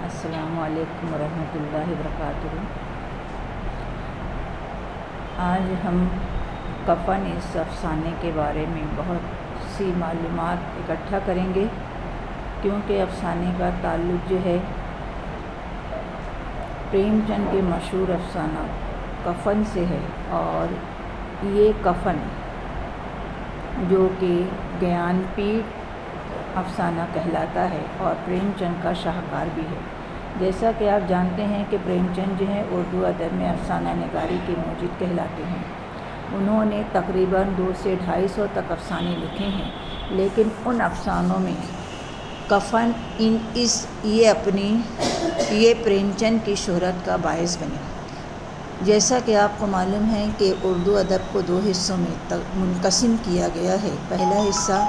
السلام علیکم ورحمۃ اللہ وبرکاتہ۔ آج ہم کفن اس افسانے کے بارے میں بہت سی معلومات اکٹھا کریں گے، کیونکہ افسانے کا تعلق جو ہے پریم چند کے مشہور افسانہ کفن سے ہے، اور یہ کفن جو کہ گیان پیٹھ افسانہ کہلاتا ہے اور پریم چند کا شاہکار بھی ہے۔ جیسا کہ آپ جانتے ہیں کہ پریم چند جو ہیں اردو ادب میں افسانہ نگاری کے موجد کہلاتے ہیں۔ انہوں نے تقریباً 200 سے 250 تک افسانے لکھے ہیں، لیکن ان افسانوں میں کفن یہ پریم چند کی شہرت کا باعث بنے۔ جیسا کہ آپ کو معلوم ہے کہ اردو ادب کو 2 حصوں میں منقسم کیا گیا ہے۔ پہلا حصہ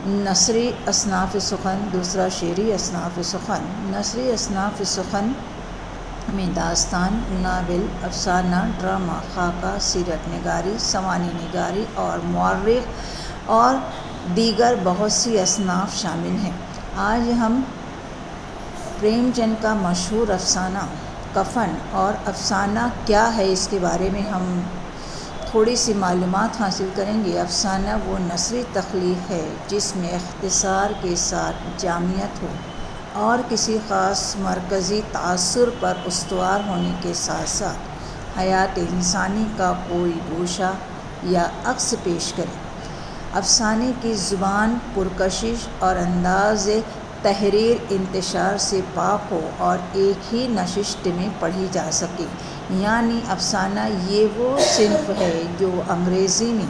نثری اصناف سخن، دوسرا شعری اصناف سخن۔ نثری اصناف سخن میں داستان، ناول، افسانہ، ڈرامہ، خاکہ، سیرت نگاری، سوانح نگاری اور مورخ اور دیگر بہت سی اصناف شامل ہیں۔ آج ہم پریم چند کا مشہور افسانہ کفن اور افسانہ کیا ہے اس کے بارے میں ہم تھوڑی سی معلومات حاصل کریں گے۔ افسانہ وہ نثری تخلیق ہے جس میں اختصار کے ساتھ جامعیت ہو اور کسی خاص مرکزی تاثر پر استوار ہونے کے ساتھ ساتھ حیات انسانی کا کوئی گوشہ یا عکس پیش کرے۔ افسانے کی زبان پرکشش اور انداز تحریر انتشار سے پاک ہو اور ایک ہی نشست میں پڑھی جا سکے، یعنی افسانہ یہ وہ صنف ہے جو انگریزی میں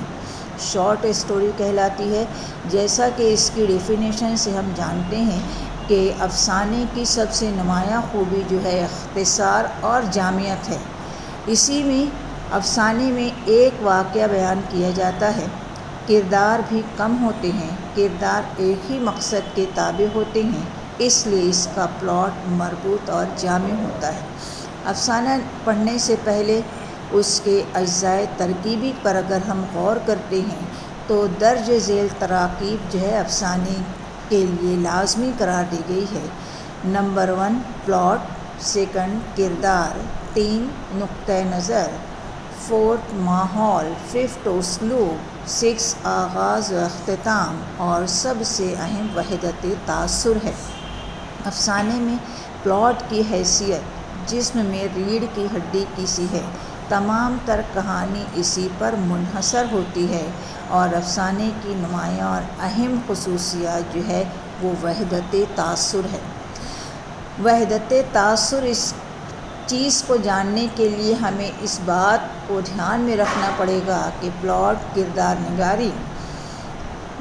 شارٹ اسٹوری کہلاتی ہے۔ جیسا کہ اس کی ڈیفینیشن سے ہم جانتے ہیں کہ افسانے کی سب سے نمایاں خوبی جو ہے اختصار اور جامعیت ہے۔ اسی میں افسانے میں ایک واقعہ بیان کیا جاتا ہے، کردار بھی کم ہوتے ہیں، کردار ایک ہی مقصد کے تابع ہوتے ہیں، اس لیے اس کا پلاٹ مربوط اور جامع ہوتا ہے۔ افسانہ پڑھنے سے پہلے اس کے اجزائے ترکیبی پر اگر ہم غور کرتے ہیں تو درج ذیل تراکیب جو ہے افسانے کے لیے لازمی قرار دی گئی ہے۔ نمبر 1 پلاٹ، 2 کردار، 3 نقطۂ نظر، 4 ماحول، 5 اسلوب، 6 آغاز و اختتام، اور سب سے اہم وحدت تاثر ہے۔ افسانے میں پلاٹ کی حیثیت جسم میں ریڑھ کی ہڈی کی سی ہے، تمام تر کہانی اسی پر منحصر ہوتی ہے، اور افسانے کی نمایاں اور اہم خصوصیات جو ہے وہ وحدت تاثر ہے۔ وحدت تاثر اس چیز کو جاننے کے لیے ہمیں اس بات کو دھیان میں رکھنا پڑے گا کہ پلاٹ، کردار نگاری،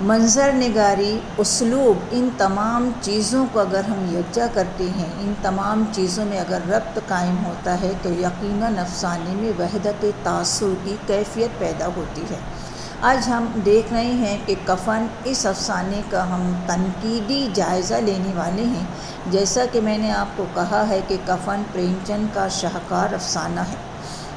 منظر نگاری، اسلوب، ان تمام چیزوں کو اگر ہم یکجا کرتے ہیں، ان تمام چیزوں میں اگر ربط قائم ہوتا ہے تو یقیناً افسانے میں وحدت تاثر کی کیفیت پیدا ہوتی ہے۔ آج ہم دیکھ رہے ہیں کہ کفن اس افسانے کا ہم تنقیدی جائزہ لینے والے ہیں۔ جیسا کہ میں نے آپ کو کہا ہے کہ کفن پریم چند کا شاہکار افسانہ ہے،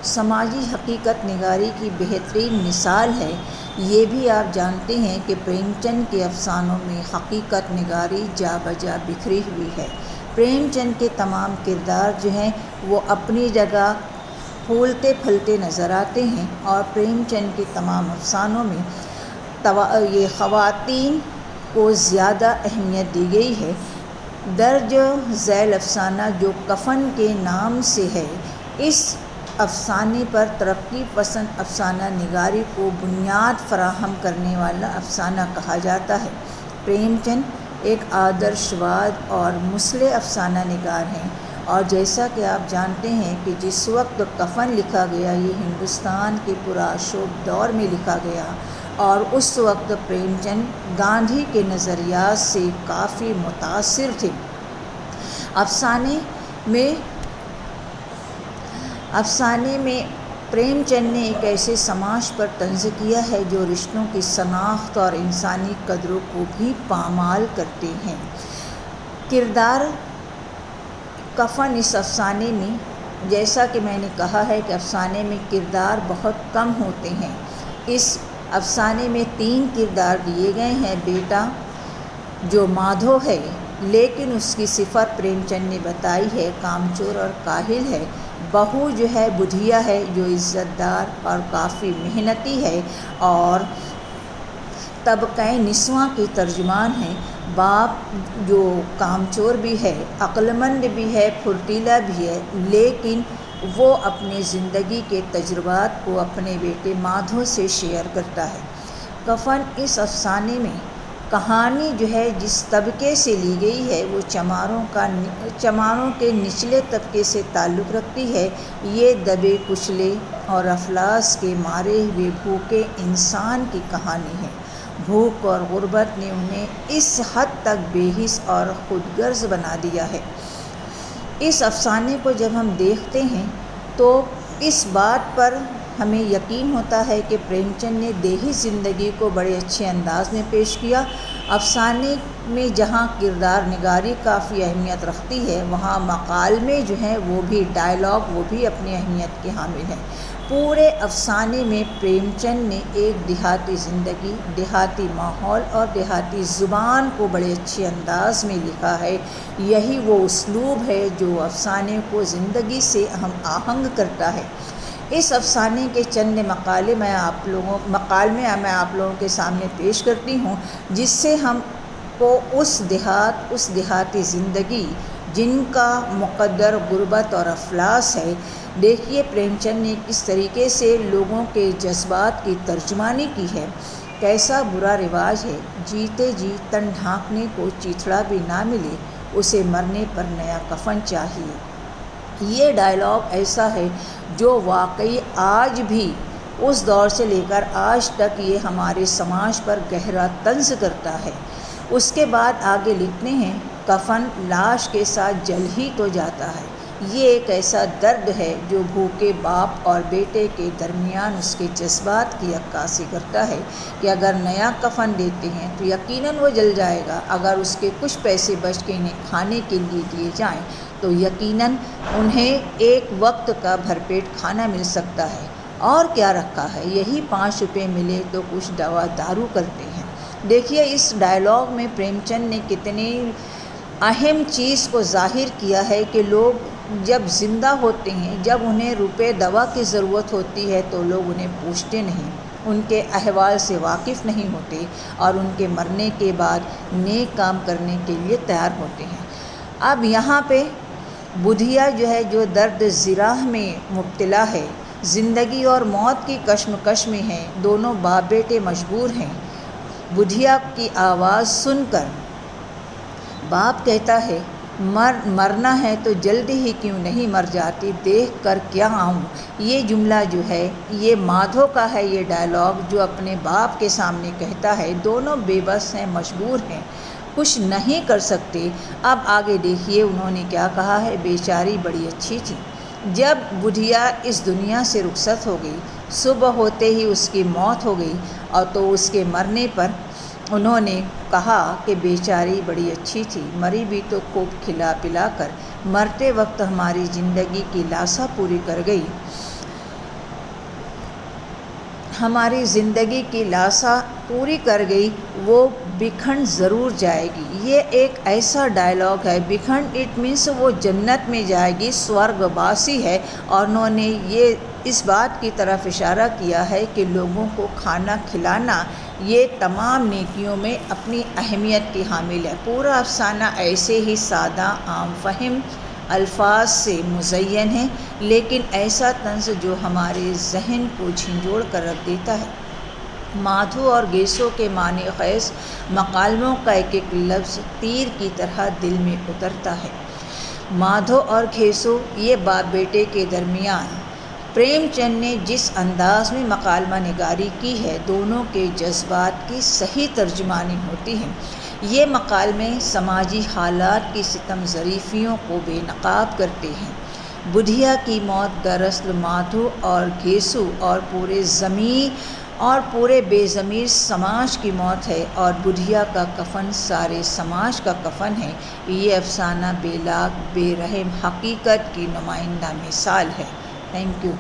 سماجی حقیقت نگاری کی بہترین مثال ہے۔ یہ بھی آپ جانتے ہیں کہ پریم چند کے افسانوں میں حقیقت نگاری جا بجا بکھری ہوئی ہے۔ پریم چند کے تمام کردار جو ہیں وہ اپنی جگہ پھولتے پھلتے نظر آتے ہیں، اور پریم چند کے تمام افسانوں میں یہ خواتین کو زیادہ اہمیت دی گئی ہے۔ درج ذیل افسانہ جو کفن کے نام سے ہے، اس افسانے پر ترقی پسند افسانہ نگاری کو بنیاد فراہم کرنے والا افسانہ کہا جاتا ہے۔ پریم چند ایک آدرشواد اور مصلح افسانہ نگار ہیں، اور جیسا کہ آپ جانتے ہیں کہ جس وقت کفن لکھا گیا یہ ہندوستان کے پرآشوب دور میں لکھا گیا، اور اس وقت پریم چند گاندھی کے نظریات سے کافی متاثر تھے۔ افسانے میں پریم چند نے ایک ایسے سماج پر طنز کیا ہے جو رشتوں کی شناخت اور انسانی قدروں کو بھی پامال کرتے ہیں۔ کردار کفن اس افسانے میں، جیسا کہ میں نے کہا ہے کہ افسانے میں کردار بہت کم ہوتے ہیں۔ اس افسانے میں 3 کردار دیے گئے ہیں۔ بیٹا جو مادھو ہے لیکن اس کی صفت پریم چند نے بتائی ہے کامچور اور کاہل ہے۔ بہو جو ہے بدھیا ہے جو عزت دار اور کافی محنتی ہے اور طبقہ نسواں کی ترجمان ہے۔ باپ جو کامچور بھی ہے، عقلمند بھی ہے، پھرتیلا بھی ہے، لیکن وہ اپنی زندگی کے تجربات کو اپنے بیٹے مادھو سے شیئر کرتا ہے۔ کفن اس افسانے میں کہانی جو ہے جس طبقے سے لی گئی ہے وہ چماروں کے نچلے طبقے سے تعلق رکھتی ہے۔ یہ دبے کچلے اور افلاس کے مارے ہوئے بھوکے انسان کی کہانی ہے۔ بھوک اور غربت نے انہیں اس حد تک بے حس اور خود غرض بنا دیا ہے۔ اس افسانے کو جب ہم دیکھتے ہیں تو اس بات پر ہمیں یقین ہوتا ہے کہ پریم چند نے دیہی زندگی کو بڑے اچھے انداز میں پیش کیا۔ افسانے میں جہاں کردار نگاری کافی اہمیت رکھتی ہے، وہاں مکالمے جو ہیں وہ بھی ڈائلاگ وہ بھی اپنی اہمیت کے حامل ہیں۔ پورے افسانے میں پریم چند نے ایک دیہاتی زندگی، دیہاتی ماحول اور دیہاتی زبان کو بڑے اچھے انداز میں لکھا ہے۔ یہی وہ اسلوب ہے جو افسانے کو زندگی سے ہم آہنگ کرتا ہے۔ اس افسانے کے چند مکالمے میں آپ لوگوں کے سامنے پیش کرتی ہوں، جس سے ہم کو اس دیہاتی زندگی جن کا مقدر غربت اور افلاس ہے، دیکھیے پریم چند نے کس طریقے سے لوگوں کے جذبات کی ترجمانی کی ہے۔ کیسا برا رواج ہے، جیتے جی تن ڈھانکنے کو چیتھڑا بھی نہ ملے، اسے مرنے پر نیا کفن چاہیے۔ یہ ڈائلاگ ایسا ہے جو واقعی آج بھی اس دور سے لے کر آج تک یہ ہمارے سماج پر گہرا طنز کرتا ہے۔ اس کے بعد آگے لکھتے ہیں کفن لاش کے ساتھ جل ہی تو جاتا ہے۔ یہ ایک ایسا درد ہے جو بھوکے باپ اور بیٹے کے درمیان اس کے جذبات کی عکاسی کرتا ہے کہ اگر نیا کفن دیتے ہیں تو یقیناً وہ جل جائے گا، اگر اس کے کچھ پیسے بچ کے انہیں کھانے کے لیے دیے جائیں تو یقیناً انہیں ایک وقت کا بھرپیٹ کھانا مل سکتا ہے۔ اور کیا رکھا ہے، یہی 5 روپے ملے تو کچھ دوا دارو کرتے ہیں۔ دیکھیے اس ڈائلاگ میں پریم چند نے کتنی اہم چیز کو ظاہر کیا ہے کہ لوگ جب زندہ ہوتے ہیں، جب انہیں روپے دوا کی ضرورت ہوتی ہے تو لوگ انہیں پوچھتے نہیں، ان کے احوال سے واقف نہیں ہوتے اور ان کے مرنے کے بعد نیک کام کرنے کے لیے تیار ہوتے ہیں۔ اب یہاں پہ بدھیا جو ہے جو درد زراح میں مبتلا ہے، زندگی اور موت کی کشمکش میں ہے، دونوں باپ بیٹے مجبور ہیں۔ بدھیا کی آواز سن کر باپ کہتا ہے مرنا ہے تو جلدی ہی کیوں نہیں مر جاتی، دیکھ کر کیا آؤں۔ یہ جملہ جو ہے یہ مادھو کا ہے، یہ ڈائلاگ جو اپنے باپ کے سامنے کہتا ہے۔ دونوں بے بس ہیں، مجبور ہیں، کچھ نہیں کر سکتے۔ اب آگے دیکھیے انہوں نے کیا کہا ہے، بیچاری بڑی اچھی تھی۔ جب بدھیا اس دنیا سے رخصت ہو گئی، صبح ہوتے ہی اس کی موت ہو گئی، اور تو اس کے مرنے پر انہوں نے کہا کہ بیچاری بڑی اچھی تھی، مری بھی تو خوب کھلا پلا کر، مرتے وقت ہماری زندگی کی لاسا پوری کر گئی، ہماری زندگی کی لاسا پوری کر گئی، وہ بکھن ضرور جائے گی۔ یہ ایک ایسا ڈائلاگ ہے، بکھن اٹ مینس وہ جنت میں جائے گی، سورگ باسی ہے، اور انہوں نے یہ اس بات کی طرف اشارہ کیا ہے کہ لوگوں کو کھانا کھلانا یہ تمام نیکیوں میں اپنی اہمیت کی حامل ہے۔ پورا افسانہ ایسے ہی سادہ عام فہم الفاظ سے مزین ہے، لیکن ایسا طنز جو ہمارے ذہن کو جھنجھوڑ کر رکھ دیتا ہے۔ مادھو اور گھیسو کے معنی خیز مکالموں کا ایک ایک لفظ تیر کی طرح دل میں اترتا ہے۔ مادھو اور گھیسو یہ باپ بیٹے کے درمیان پریم چند نے جس انداز میں مکالمہ نگاری کی ہے، دونوں کے جذبات کی صحیح ترجمانی ہوتی ہے۔ یہ مکالمے سماجی حالات کی ستم ظریفیوں کو بے نقاب کرتے ہیں۔ بدھیا کی موت دراصل مادھو اور گھیسو اور پورے بے ضمیر سماج کی موت ہے، اور بدھیا کا کفن سارے سماج کا کفن ہے۔ یہ افسانہ بے لاگ بے رحم حقیقت کی نمائندہ مثال ہے۔ Thank you.